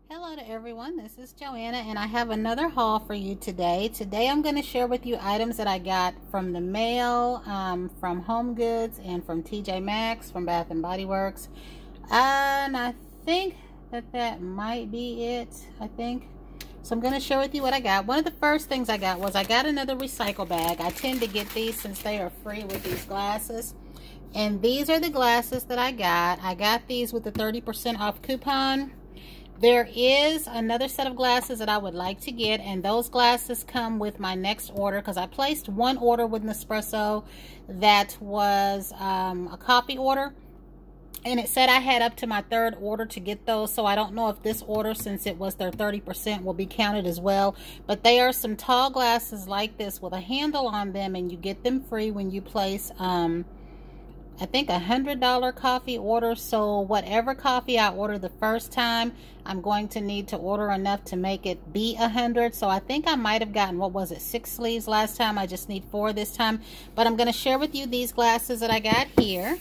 Hello to everyone, this is Joanna and I have another haul for you today. Today I'm going to share with you items that I got from the mail, from Home Goods, and from TJ Maxx, from Bath and Body Works. And I think that might be it, So I'm going to share with you what I got. One of the first things I got was I got another recycle bag. I tend to get these since they are free with these glasses. And these are the glasses that I got. I got these with the 30% off coupon. There is another set of glasses that I would like to get, and those glasses come with my next order because I placed one order with Nespresso that was a coffee order, and it said I had up to my third order to get those, so I don't know if this order, since it was their 30%, will be counted as well. But they are some tall glasses like this with a handle on them, and you get them free when you place I think $100 coffee order. So whatever coffee I order the first time, I'm going to need to order enough to make it be 100. So I think I might have gotten, what was it, 6 sleeves last time. I just need 4 this time. But I'm going to share with you these glasses that I got here.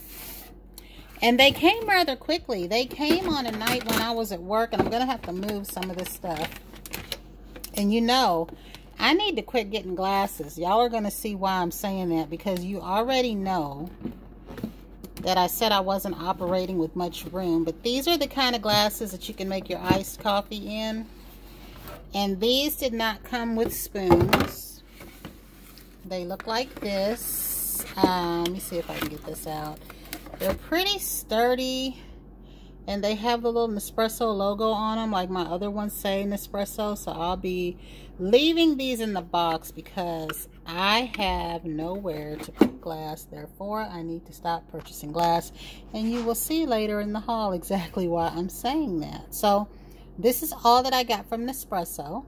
And they came rather quickly. They came on a night when I was at work, and I'm going to have to move some of this stuff. And you know, I need to quit getting glasses. Y'all are going to see why I'm saying that, because you already know that I said I wasn't operating with much room. But these are the kind of glasses that you can make your iced coffee in. And these did not come with spoons. They look like this. Let me see if I can get this out. They're pretty sturdy. And they have the little Nespresso logo on them, like my other ones say Nespresso. So I'll be leaving these in the box because I have nowhere to put glass. Therefore, I need to stop purchasing glass. And you will see later in the haul exactly why I'm saying that. So this is all that I got from Nespresso.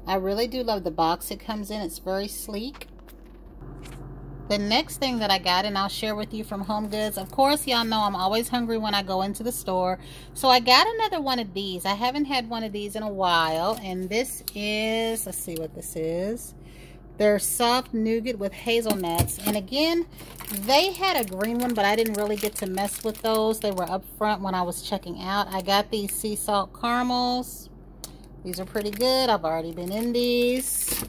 I really do love the box it comes in. It's very sleek. The next thing that I got, and I'll share with you from Home Goods. Of course, y'all know I'm always hungry when I go into the store. So I got another one of these. I haven't had one of these in a while. And this is, let's see what this is. They're soft nougat with hazelnuts. And again, they had a green one, but I didn't really get to mess with those. They were up front when I was checking out. I got these sea salt caramels. These are pretty good. I've already been in these.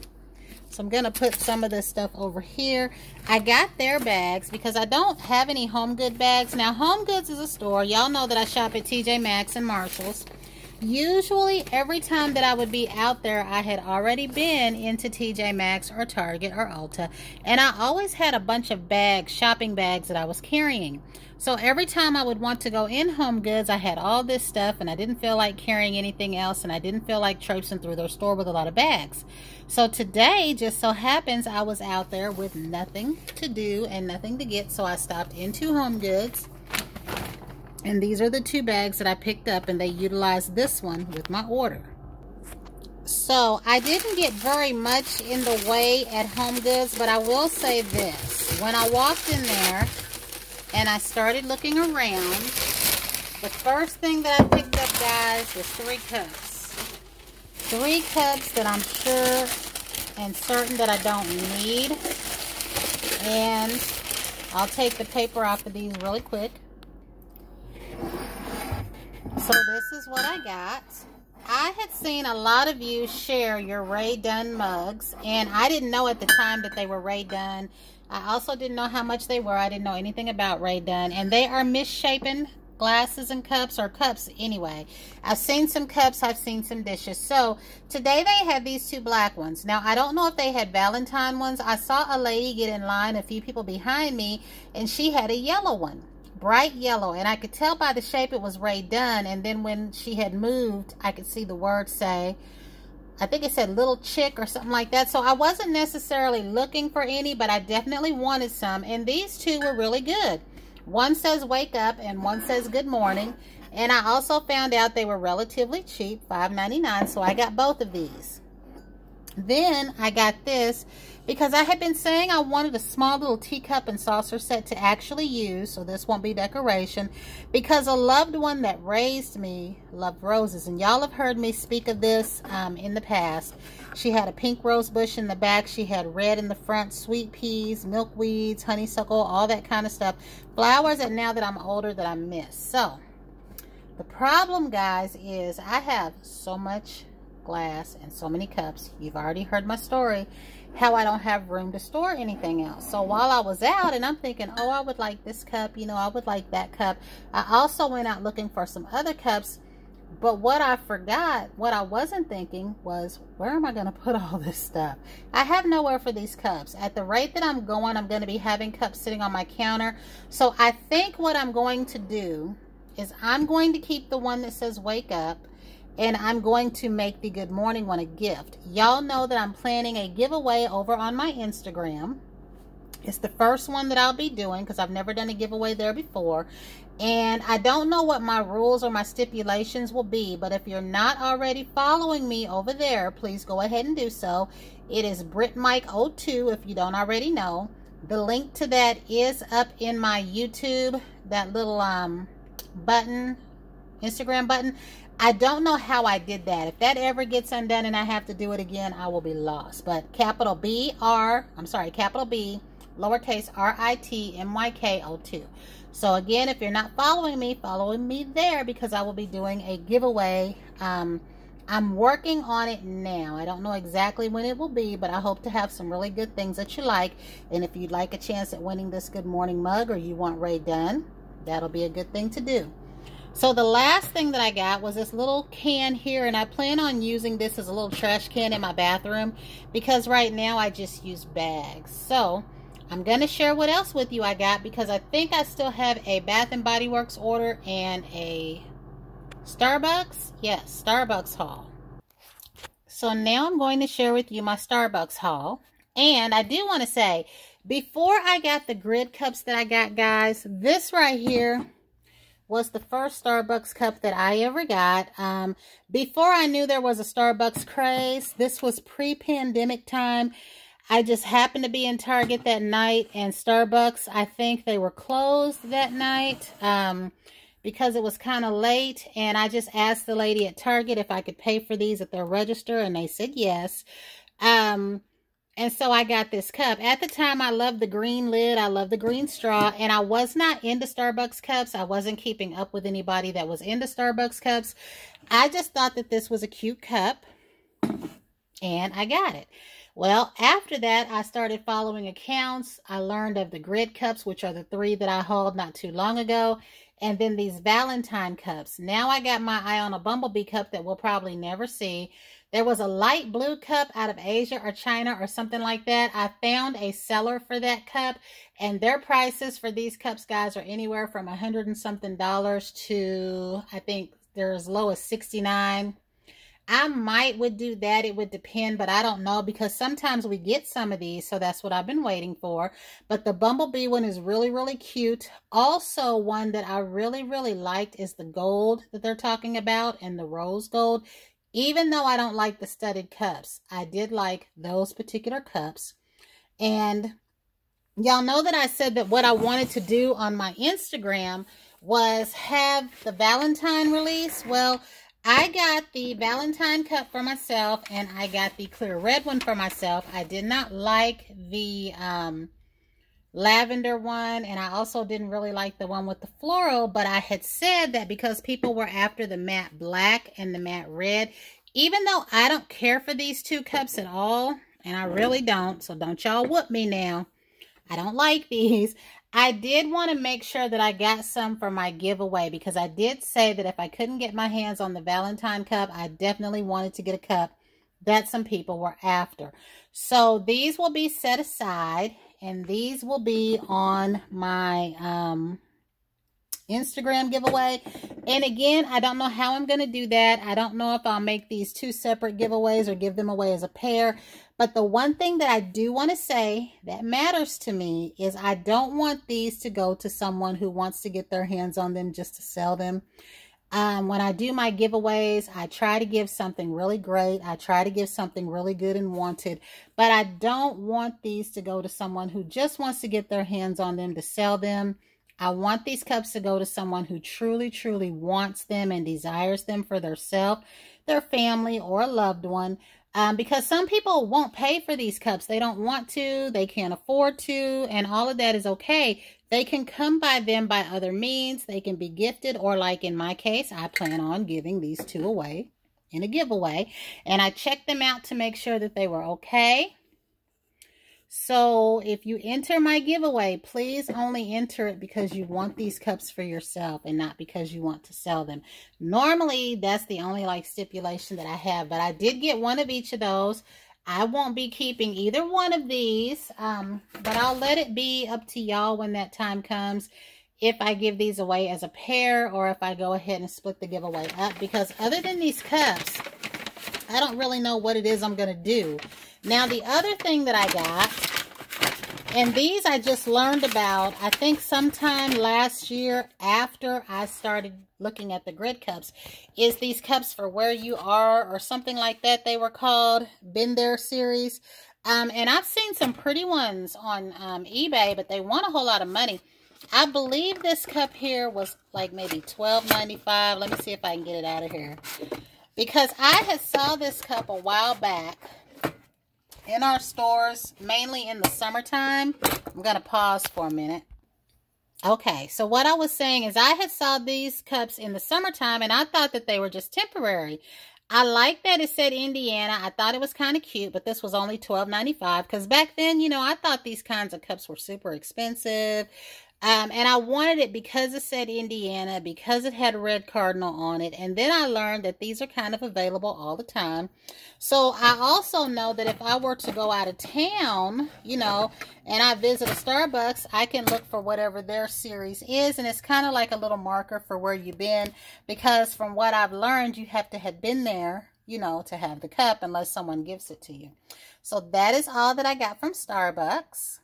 So I'm going to put some of this stuff over here. I got their bags because I don't have any Home Good bags. Now, Home Goods is a store. Y'all know that I shop at TJ Maxx and Marshalls. Usually, every time that I would be out there, I had already been into TJ Maxx or Target or Ulta. And I always had a bunch of bags, shopping bags that I was carrying. So every time I would want to go in Home Goods, I had all this stuff and I didn't feel like carrying anything else, and I didn't feel like traipsing through their store with a lot of bags. So today, just so happens, I was out there with nothing to do and nothing to get, so I stopped into Home Goods. And these are the 2 bags that I picked up, and they utilized this one with my order. So I didn't get very much in the way at Home Goods, but I will say this. When I walked in there and I started looking around, the first thing that I picked up, guys, was 3 cups. 3 cups that I'm sure and certain that I don't need. And I'll take the paper off of these really quick. So this is what I got. I had seen a lot of you share your Rae Dunn mugs, and I didn't know at the time that they were Rae Dunn. I also didn't know how much they were. I didn't know anything about Rae Dunn, and they are misshapen glasses and cups, or cups anyway. I've seen some cups, I've seen some dishes. So today they had these 2 black ones. Now I don't know if they had Valentine ones. I saw a lady get in line, a few people behind me, and she had a yellow one. Bright yellow, and I could tell by the shape it was Rae Dunn. And then when she had moved, I could see the word say, I think it said little chick or something like that. So I wasn't necessarily looking for any, but I definitely wanted some, and these 2 were really good. One says wake up and one says good morning, and I also found out they were relatively cheap, $5.99, so I got both of these. Then I got this because I had been saying I wanted a small little teacup and saucer set to actually use, so this won't be decoration, because a loved one that raised me loved roses, and y'all have heard me speak of this in the past. She had a pink rose bush in the back, she had red in the front, sweet peas, milkweeds, honeysuckle, all that kind of stuff. Flowers that now that I'm older that I miss. So The problem, guys, is I have so much glass and so many cups. You've already heard my story, how I don't have room to store anything else. So while I was out and I'm thinking, oh, I would like this cup, you know, I would like that cup, I also went out looking for some other cups. But what I forgot, what I wasn't thinking was, where am I going to put all this stuff? I have nowhere for these cups. At the rate that I'm going to be having cups sitting on my counter. So I think what I'm going to do is I'm going to keep the one that says wake up, and I'm going to make the good morning one a gift. Y'all know that I'm planning a giveaway over on my Instagram. It's the first one that I'll be doing because I've never done a giveaway there before. And I don't know what my rules or my stipulations will be, but if you're not already following me over there, please go ahead and do so. It is BritMike02 if you don't already know. The link to that is up in my YouTube, that little button, Instagram button. I don't know how I did that. If that ever gets undone and I have to do it again, I will be lost. But capital B, lowercase RITMYK02. So again, if you're not following me there, because I will be doing a giveaway. I'm working on it now. I don't know exactly when it will be, but I hope to have some really good things that you like. And if you'd like a chance at winning this good morning mug, or you want Ray done, that'll be a good thing to do. So the last thing that I got was this little can here, and I plan on using this as a little trash can in my bathroom because right now I just use bags. So I'm going to share what else with you I got, because I think I still have a Bath and Body Works order and a Starbucks. Yes, Starbucks haul. So now I'm going to share with you my Starbucks haul. And I do want to say, before I got the grid cups that I got, guys, this right here was the first Starbucks cup that I ever got. Before I knew there was a Starbucks craze, this was pre-pandemic time. I just happened to be in Target that night, and Starbucks, I think they were closed that night because it was kind of late, and I just asked the lady at Target if I could pay for these at their register, and they said yes. And so I got this cup. At the time, I loved the green lid. I love the green straw, and I was not into Starbucks cups. I wasn't keeping up with anybody that was into Starbucks cups. I just thought that this was a cute cup, and I got it. Well, after that, I started following accounts. I learned of the grid cups, which are the 3 that I hauled not too long ago. And then these Valentine cups. Now I got my eye on a bumblebee cup that we'll probably never see. There was a light blue cup out of Asia or China or something like that. I found a seller for that cup. And their prices for these cups, guys, are anywhere from $100 and something to, I think they're as low as $69. I would do that. It would depend, but I don't know, because sometimes we get some of these, so that's what I've been waiting for. But the bumblebee one is really, really cute. Also, one that I really, really liked is the gold that they're talking about, and the rose gold. Even though I don't like the studded cups, I did like those particular cups. And y'all know that I said that what I wanted to do on my Instagram was have the Valentine release. Well, I got the Valentine cup for myself, and I got the clear red one for myself. I did not like the lavender one, and I also didn't really like the one with the floral, but I had said that because people were after the matte black and the matte red, even though I don't care for these 2 cups at all, and I really don't, so don't y'all whoop me now. I don't like these. I did want to make sure that I got some for my giveaway, because I did say that if I couldn't get my hands on the Valentine cup, I definitely wanted to get a cup that some people were after. So these will be set aside, and these will be on my Instagram giveaway. And again, I don't know how I'm going to do that. I don't know if I'll make these 2 separate giveaways or give them away as a pair. But the one thing that I do want to say that matters to me is I don't want these to go to someone who wants to get their hands on them just to sell them. When I do my giveaways, I try to give something really great. I try to give something really good and wanted. But I don't want these to go to someone who just wants to get their hands on them to sell them. I want these cups to go to someone who truly, truly wants them and desires them for their self, their family, or a loved one. Because some people won't pay for these cups. They don't want to, they can't afford to, and all of that is okay. They can come by them by other means. They can be gifted, or like in my case, I plan on giving these 2 away in a giveaway. And I checked them out to make sure that they were okay. So if you enter my giveaway, please only enter it because you want these cups for yourself and not because you want to sell them. Normally, that's the only like stipulation that I have, but I did get one of each of those. I won't be keeping either one of these, but I'll let it be up to y'all when that time comes, if I give these away as a pair or if I go ahead and split the giveaway up, because other than these cups, I don't really know what it is I'm going to do. Now, the other thing that I got, and these I just learned about, I think sometime last year after I started looking at the grid cups, is these cups for where you are or something like that. They were called Been There series. And I've seen some pretty ones on eBay, but they want a whole lot of money. I believe this cup here was like maybe $12.95. Let me see if I can get it out of here. Because I had saw this cup a while back in our stores, mainly in the summertime. I'm going to pause for a minute. Okay, so what I was saying is I had saw these cups in the summertime, and I thought that they were just temporary. I like that it said Indiana. I thought it was kind of cute, but this was only $12.95, because back then, you know, I thought these kinds of cups were super expensive. And I wanted it because it said Indiana, because it had a red cardinal on it. And then I learned that these are kind of available all the time. So I also know that if I were to go out of town, you know, and I visit a Starbucks, I can look for whatever their series is. And it's kind of like a little marker for where you've been. Because from what I've learned, you have to have been there, you know, to have the cup unless someone gives it to you. So that is all that I got from Starbucks.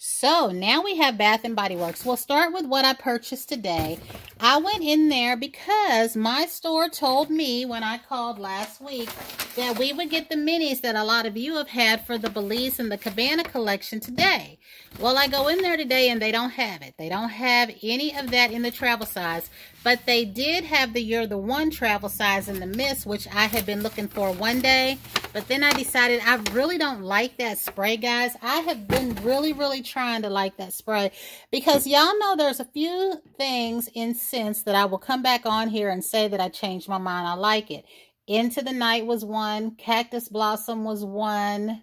So now we have Bath & Body Works. We'll start with what I purchased today. I went in there because my store told me when I called last week that we would get the minis that a lot of you have had for the Belize and the Cabana collection today. Well, I go in there today and they don't have it. They don't have any of that in the travel size, but they did have the You're the One travel size in the mist, which I had been looking for one day. But then I decided I really don't like that spray, guys. I have been really trying to like that spray because y'all know there's a few things in scents that I will come back on here and say that I changed my mind. I like it. Into the Night was one. Cactus Blossom was one.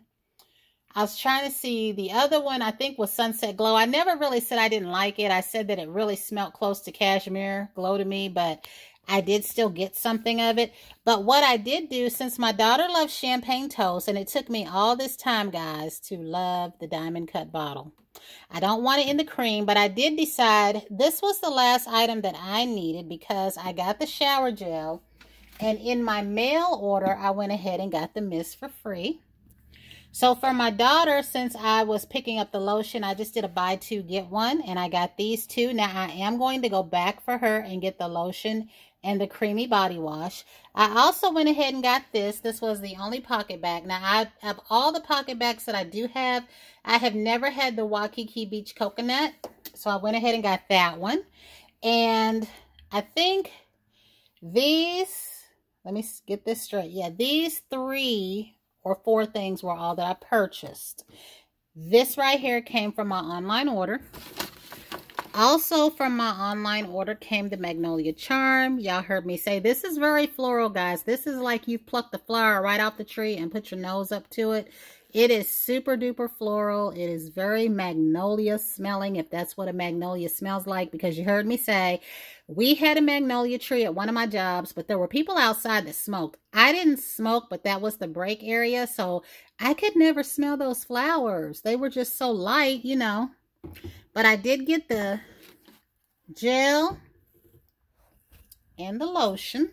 I was trying to see the other one, I think, was Sunset Glow. I never really said I didn't like it. I said that it really smelled close to Cashmere Glow to me, but I did still get something of it. But what I did do, since my daughter loves champagne toast, and it took me all this time, guys, to love the diamond cut bottle. I don't want it in the cream, but I did decide this was the last item that I needed because I got the shower gel. And in my mail order, I went ahead and got the mist for free. So for my daughter, since I was picking up the lotion, I just did a buy two, get one. And I got these two. Now I am going to go back for her and get the lotion and the creamy body wash. I also went ahead and got this. This was the only pocket bag. Now, of all the pocket bags that I do have, I have never had the Waikiki Beach Coconut. So I went ahead and got that one. And I think these, let me get this straight. Yeah, these 3 or 4 things were all that I purchased. This right here came from my online order. Also from my online order came the Magnolia Charm. Y'all heard me say this is very floral, guys. This is like you've plucked the flower right off the tree and put your nose up to it. It is super duper floral. It is very magnolia smelling, if that's what a magnolia smells like, because you heard me say we had a magnolia tree at one of my jobs, but there were people outside that smoked. I didn't smoke, but that was the break area, so I could never smell those flowers. They were just so light, you know. But I did get the gel and the lotion.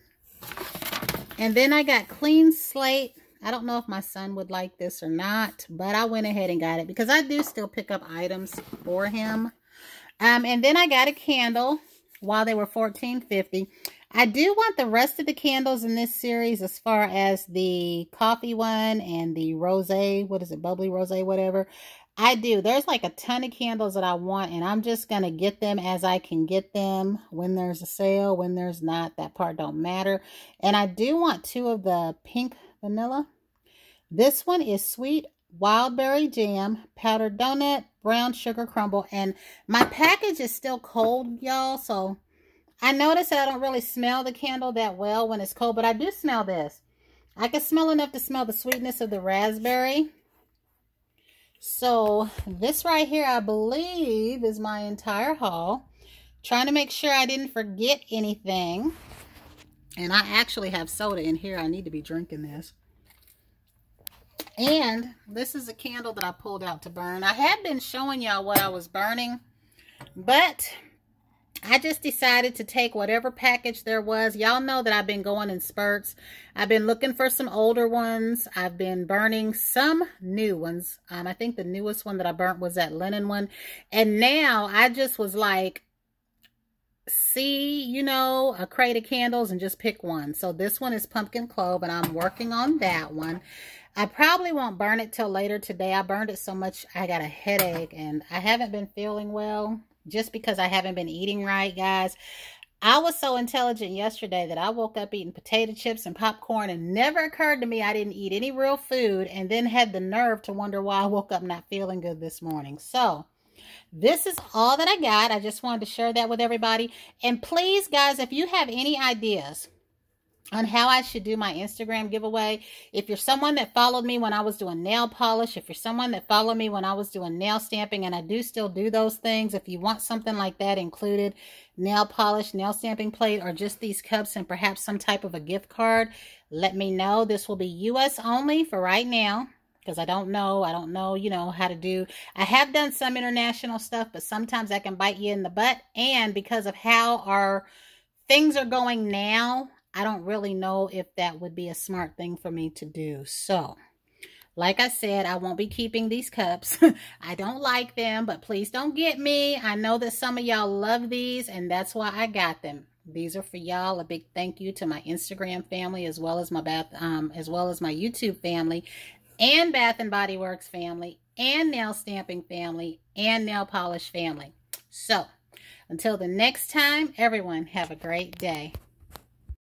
And then I got Clean Slate. I don't know if my son would like this or not, but I went ahead and got it because I do still pick up items for him. And then I got a candle while they were $14.50. I do want the rest of the candles in this series, as far as the coffee one and the rosé, what is it, bubbly rosé, whatever. I do. There's like a ton of candles that I want, and I'm just going to get them as I can get them. When there's a sale, when there's not, that part don't matter. And I do want 2 of the pink vanilla. This one is sweet wild berry jam, powdered donut, brown sugar crumble, and my package is still cold, y'all, so I notice that I don't really smell the candle that well when it's cold, but I do smell this. I can smell enough to smell the sweetness of the raspberry. So this right here, I believe, is my entire haul. Trying to make sure I didn't forget anything. And I actually have soda in here. I need to be drinking this. And this is a candle that I pulled out to burn. I had been showing y'all what I was burning, but I just decided to take whatever package there was. Y'all know that I've been going in spurts. I've been looking for some older ones. I've been burning some new ones. I think the newest one that I burnt was that linen one. And now I just was like, see, you know, a crate of candles and just pick one. So this one is pumpkin clove, and I'm working on that one. I probably won't burn it till later today. I burned it so much I got a headache, and I haven't been feeling well just because I haven't been eating right, guys. I was so intelligent yesterday that I woke up eating potato chips and popcorn, and never occurred to me I didn't eat any real food, and then had the nerve to wonder why I woke up not feeling good this morning. So this is all that I got. I just wanted to share that with everybody. And please, guys, if you have any ideas on how I should do my Instagram giveaway, if you're someone that followed me when I was doing nail polish, if you're someone that followed me when I was doing nail stamping, and I do still do those things, if you want something like that included, nail polish, nail stamping plate, or just these cups and perhaps some type of a gift card, let me know. This will be US only for right now, because I don't know, you know, how to do. I have done some international stuff, but sometimes I can bite you in the butt. And because of how our things are going now, I don't really know if that would be a smart thing for me to do. So, like I said, I won't be keeping these cups. I don't like them, but please don't get me. I know that some of y'all love these, and that's why I got them. These are for y'all. A big thank you to my Instagram family, as well as my YouTube family, and Bath and Body Works family, and nail stamping family, and nail polish family. So, until the next time, everyone have a great day.